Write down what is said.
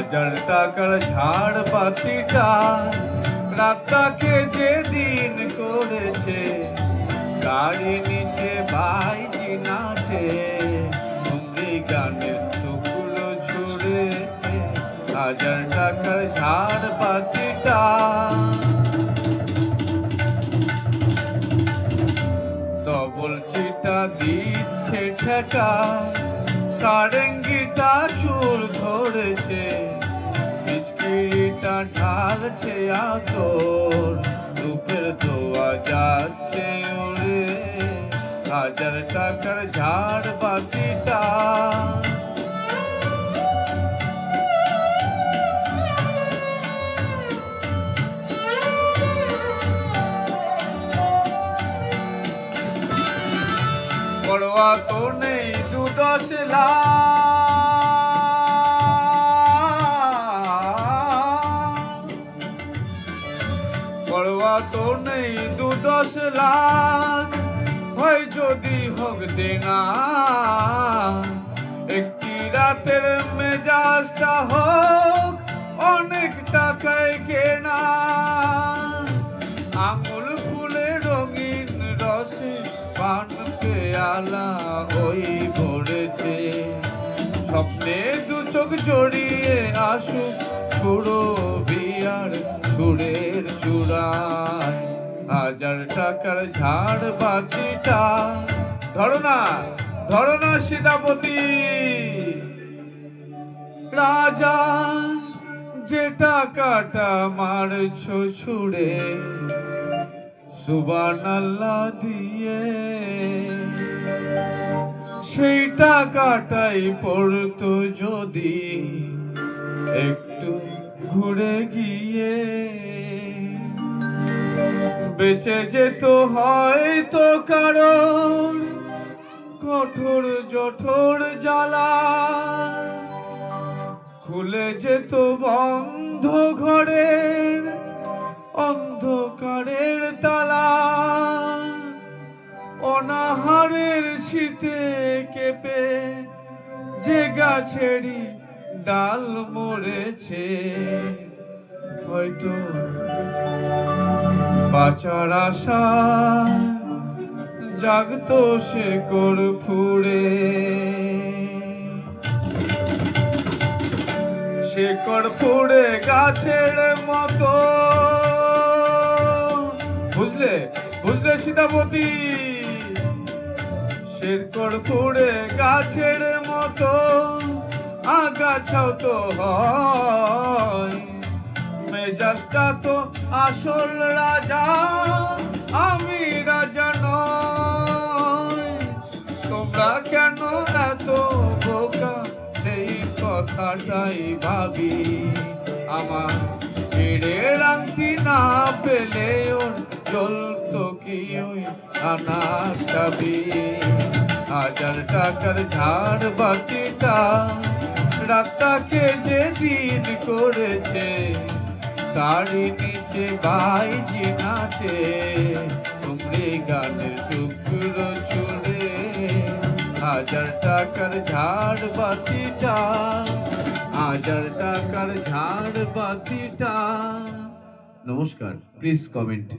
হাজার টাকার ঝাড় পাতিটা রাতটাকে যেদিন করেছে, গাড়ি নিচে ভাইজি নাচে, তুমি গানের টুকরো ছুড়ে হাজার টাকার ঝাড় পাতিটা। ডবল চিটা দিচ্ছে ঠেকা, সারেঙ্গিটা চুল ধরেছে, বিস্কিটা ঢালছে আতর, রূপের দোয়া যাচ্ছে ওরে হাজার টাকার ঝাড় বাতিটা। পড়োয়া তো নেই 2-10 লাখ, পড়োয়া তো নেই 2-10 লাখ, হয় যদি হোক দেনা, একটি রাতের মেজাজটা হোক অনেক টাকায় কেনা। আঙুল ফুলে রঙিন রসে পান পেয়ালা ওই ভরেছে, স্বপ্নে দু চোখ জড়িয়ে আসুক সুরো বিয়ার সুরের সুরায় হাজার টাকার ঝাড় বাতিটা। ধরো না সীতাপতি, রাজা যে টাকাটা মারছো ছুড়ে সুবহানাল্লাহ দিয়ে, সেই টাকাটাই পড়তো যদি একটু ঘুরে গিয়ে, বেঁচে যেত হয়তো কারণ কঠোর জঠোর জ্বালা, খুলে যেত বন্ধ ঘরের অন্ধকারের তালা, অনাহারের শীতে কেঁপে যে গাছেরই ডাল মরেছে, হয়তো বাঁচার আশা জাগতো শেকড় ফুঁড়ে, শেকড় ফুঁড়ে গাছের মতো। বুঝলে সীতাপতি, শেকড় ফুঁড়ে গাছের মতো আগাছাও তো হয়, মেজাজটা তো আসল রাজা, আমি রাজা নয়। তোমরা কেন এত বোকা সেই কথাটাই ভাবি, আমার পেড়ের আংটি না পেলে ওর চলতো কি ওই আনা চাবি। হাজার টাকার ঝাড় বাতিটা রাতটাকে যেদিন করেছে, তারই নিচে ভাইজি নাচে, তুমি গানের টুকরো ছুড়ে হাজার টাকার ঝাড় বাতিটা, হাজার টাকার ঝাড় বাতিটা। নমস্কার, প্লিজ কমেন্ট।